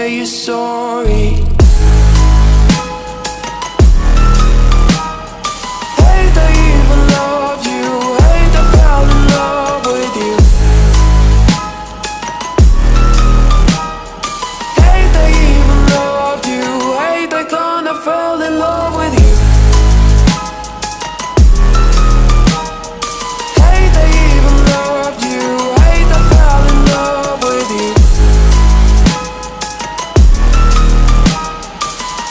say you're sorry. Hate they even loved you, hate they fell in love with you. Hate they even loved you, hate they kinda fell in love with you. Hate they even loved you, hate they fell in love with you.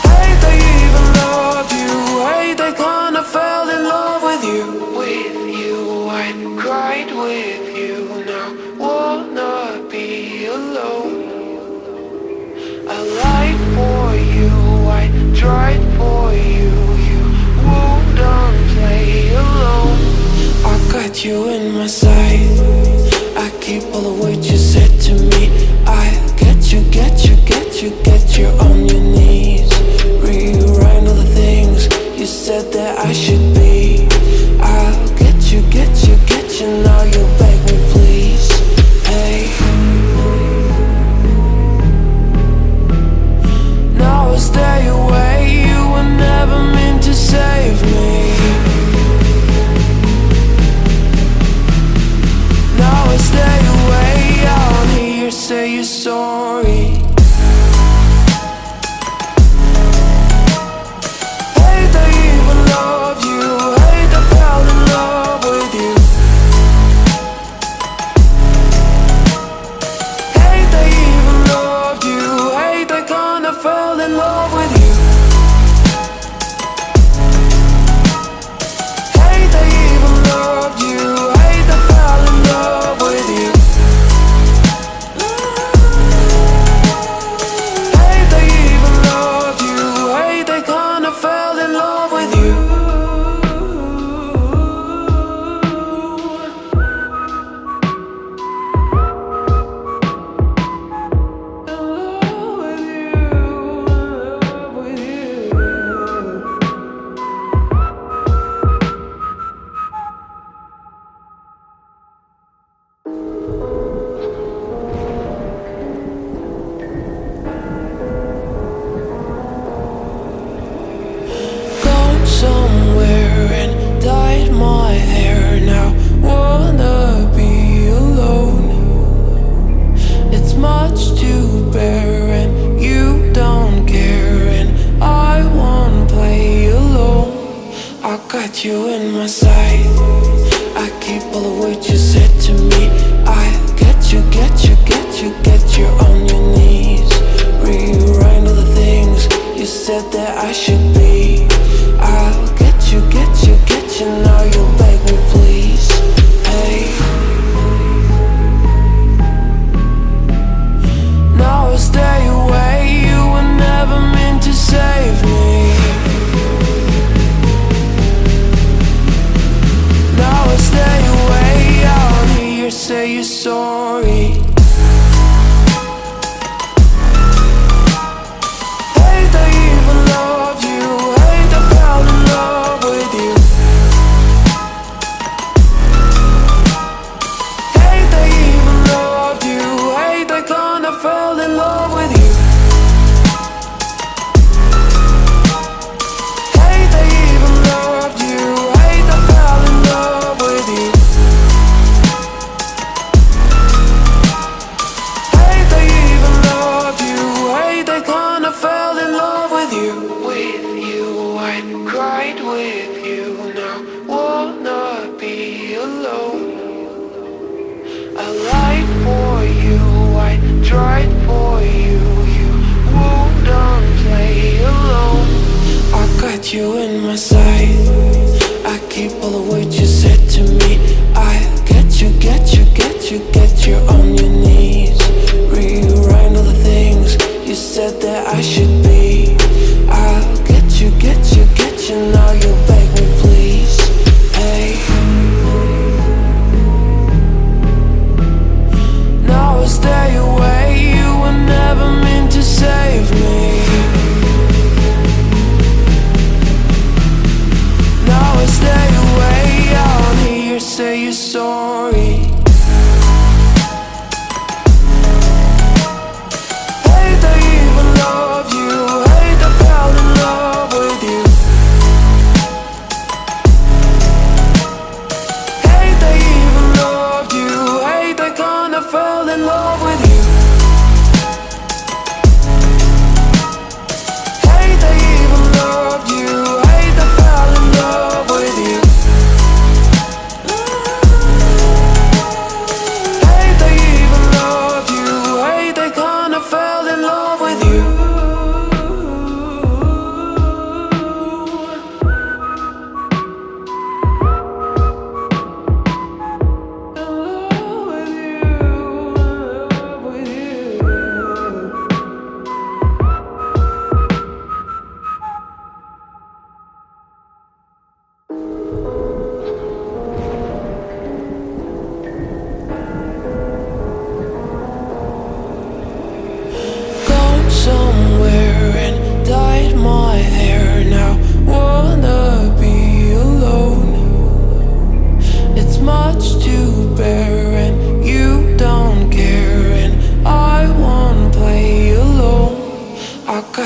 Hate they even loved you, hate they kinda fell in love with you. With you, I cried with you, now wanna be alone. I lied for you, I tried for you, you wouldn't play alone. I got you in my sight, I keep all the words you said to me. I get you, get you, get you, get you on your knees. Rewrite all the things you said that I should be. I'll get you, get you, get you, now you beg me please. Hey, now I stay away, you were never meant to save me. Now I stay away, I don't hear you say you're sorry. Hate they even loved you, hate they fell in love with you. Hate they even loved you, hate they kinda fell in love with you. Hate they even loved you, hate they fell in love with you. Hate they even loved you, hate they kinda fell in love with you. Gone somewhere and dyed my hair, now wanna be alone. It's much to bear and you don't care, and I won't play alone. I got you in my sight, I keep all the words you said to me. I get you, get you, get you, get you on your knees. Rewrite all the things you said that I should be. I'll get you, get you, get you, now you beg me please. Hey, now I stay away, you were never meant to save me. Now I stay away, I don't hear you say you're sorry. Hate they even loved you,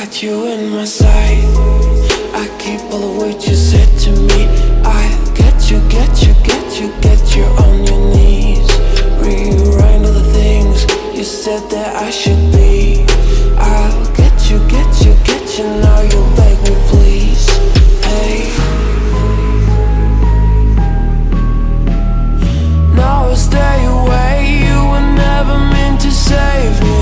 got you in my sight. I keep all the words you said to me. I get you on your knees. Rewrite all the things you said that I should be. I'll get you, now you'll beg me please. Hey, now I'll stay away. You were never meant to save me.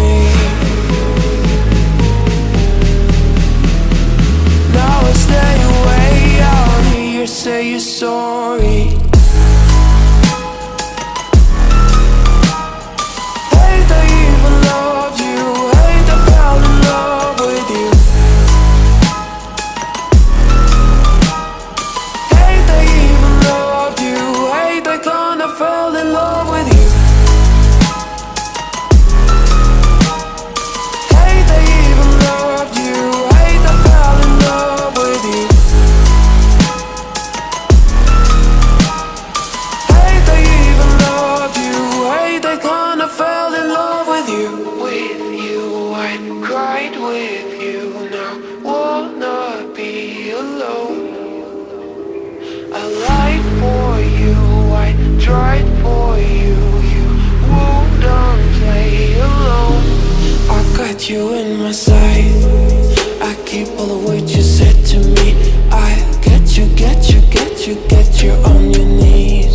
Now I'll stay away. I'll hear you say you're sorry. Hate I even loved you. Hate I fell in love with you. Hate I even loved you. Hate I kinda fell in love with you. Hate I even loved you. Hate I fell in love with you. Hate I even loved you. Hate I kinda fell in love with you. With you, I cried with you. Now wanna be alone. I lied for you, I tried for you. You wouldn't play alone. I got you in my sight. I keep all the words you said to me. I get you on your knees.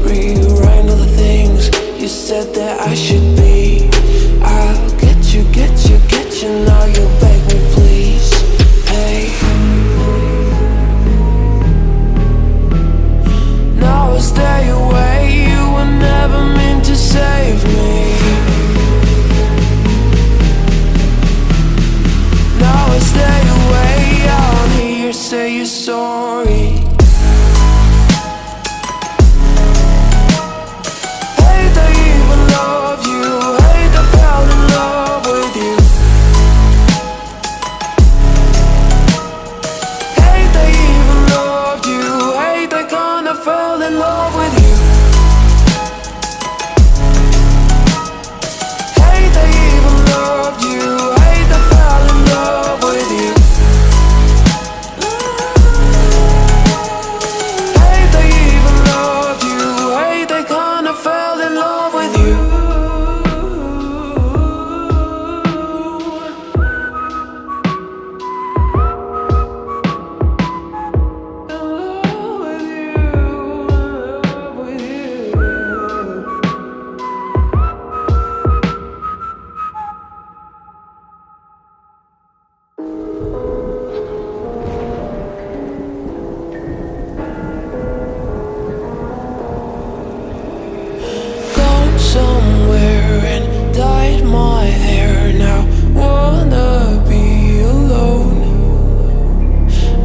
Rewrite all the things you said that I should be. I'll get you, now you'll beg me please. Hey, now I'll stay away. You were never meant to save me. Now I stay away. I'll hear you say you're sorry. Hate I even loved you. Hate I fell in love with you. Hate I even loved you. Hate I kinda fell in love with you. Hate I even loved you. Hate I fell in love with you. Hate I even loved you. Hate I kinda fell in love with you. Gone somewhere and dyed my hair. Now wanna be alone.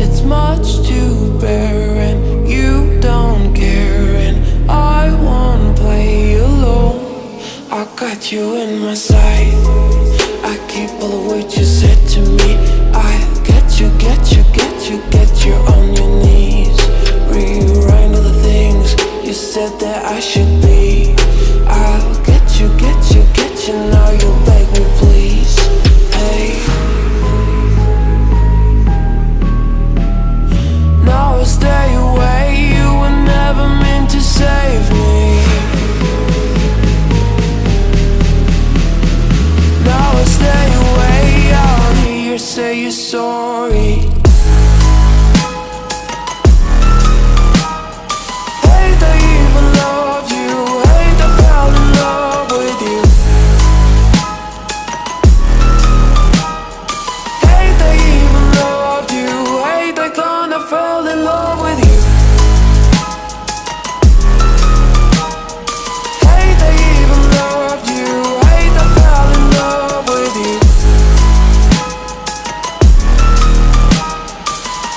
It's much to bear and you don't care, and I won't play alone. I got you in my sight. I keep all the words you said to me. I get you on your knees. Rewrite all the things you said that I should be. I'll get you, now you'll beg me please. Hey, now I'll stay away. You were never meant to save me. Now I'll stay away. I'll hear you say you're sorry. Hate I even loved you. Hate I fell in love with you. Hate I even loved you. Hate I kinda fell in love with you. Hate I even loved you. Hate I fell in love with you.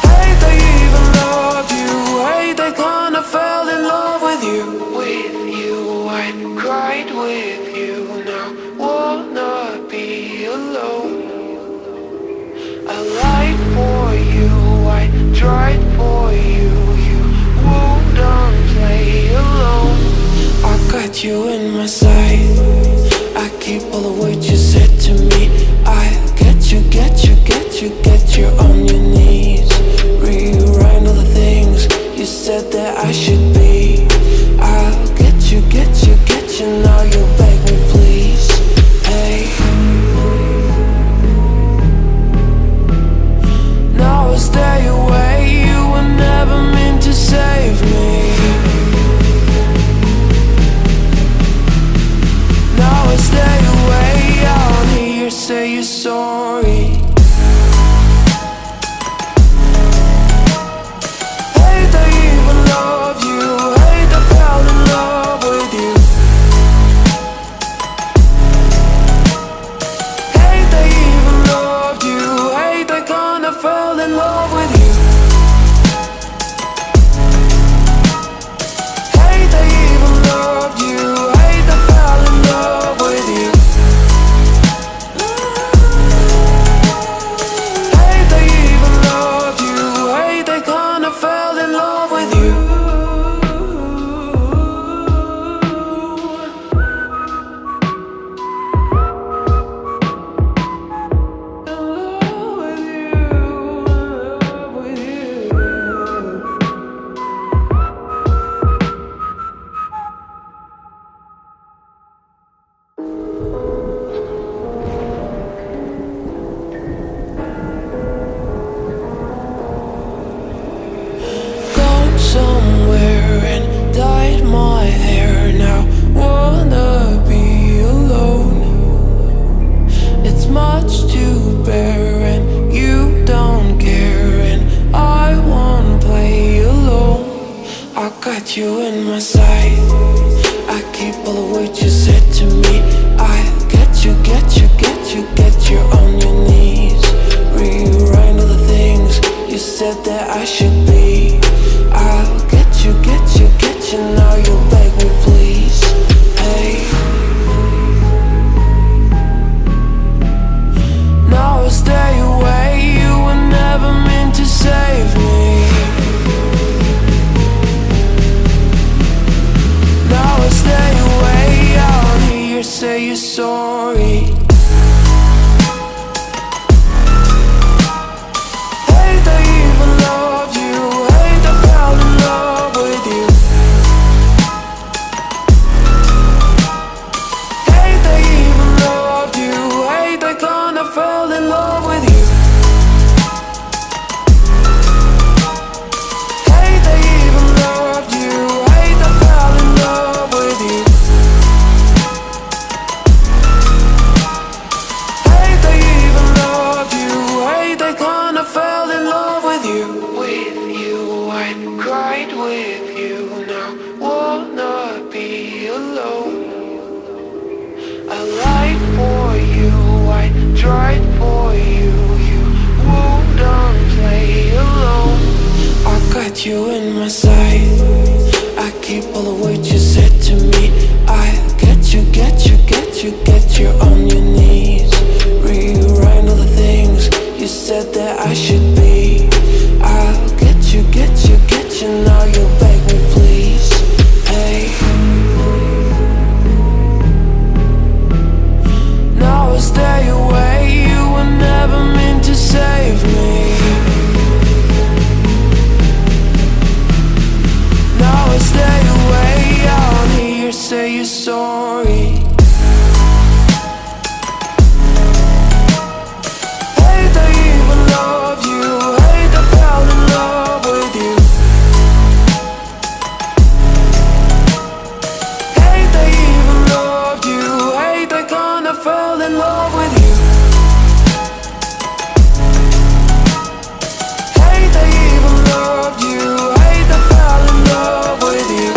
Hate I even loved you. Hate I kinda fell in love with you. With you, I cried with you. Now wanna be alone. I lied for you, I tried for you. You wouldn't play alone. I got you in my sight. I keep all the words you said to me. I get you, got you in my sight. I keep all the words you said to me. I get you, get you, get you, get you on your knees. Rewrite all the things you said that I should be. I'll get you, get you, get you. Now you'll beg me please. Hey, now I'll stay away. You were never meant to save me. Now I stay away. I'll hear you say you're sorry. Hate I even loved you. Hate I fell in love with you. Hate I even loved you. Hate I kinda fell in love with you. Hate I even loved you. Hate I fell in love with you. Hate I even loved you. Hate I kinda fell in love with you. With you, I cried with you. Now wanna be alone. I lied for you, I tried for you. You wouldn't play alone. I got you in my sight. I keep all the words you said to me. I get you, get you, get you, get you on your knees. Rewrite all the things you said that I should be. I'll get you, get you, get you. Now you'll beg me please. Hey, now I'll stay away. You were never meant to save me. Now I stay away. I'll hear you say you're sorry. Hate I even loved you. Hate I fell in love with you. Hate I even loved you. Hate I kinda fell in love with you. Hate I even loved you. Hate I fell in love with you.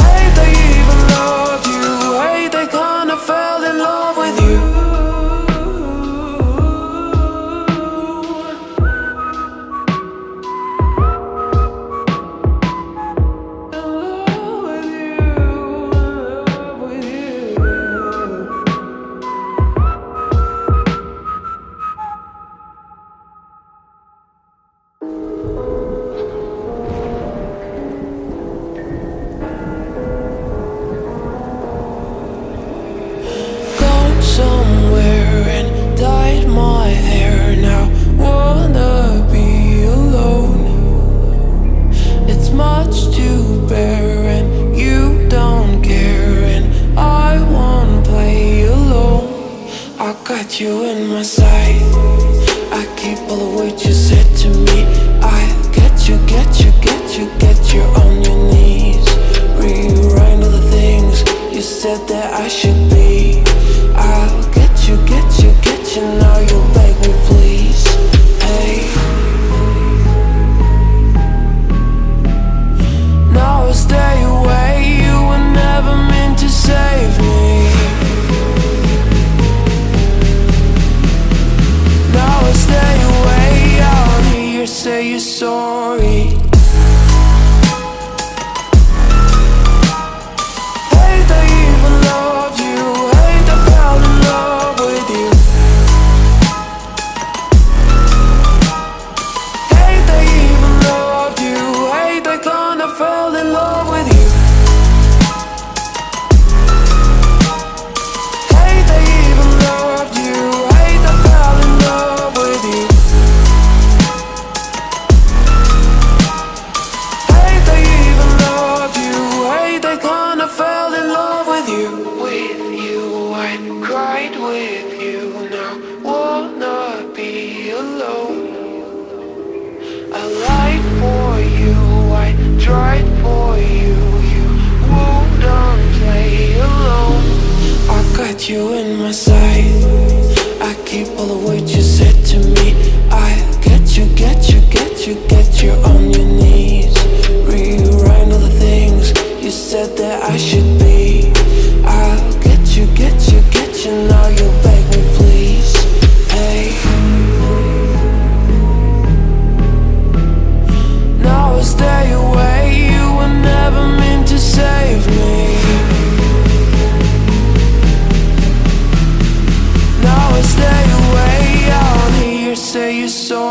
Hate I even loved you. Hate I kinda fell in love with you. Gone somewhere and dyed my hair. Now wanna be alone. It's much to bear and you don't care, and I won't play alone. I got you in my sight. I keep all the words you said to me. I get you, get you, get you, get you on your knees. Rewrite all the things you said that I should be. I'll get you, get you, get you. Now you'll beg me please. Hey, now I'll stay away. You were never meant to save me. Now I'll stay away. I'll hear you say you're sorry. Hate I even loved you. Hate I fell in love with you. Hate I even loved you. Hate I kinda fell in love with you. Hate I even loved you. Hate I fell in love with you. Hate I even loved you. Hate I kinda fell in love with you. With you, I cried with you. Now wanna be alone. I lied for you, I tried for you. You wouldn't play alone. I got you in my sight. I keep all the words you said to me. I get you, get you, get you. get you on your knees. Rewrite all the things you said that I should be. I'll get you, now you beg me please. Hey, now I stay away, you were never meant to save me. Now I stay away, I don't hear you say you're sorry.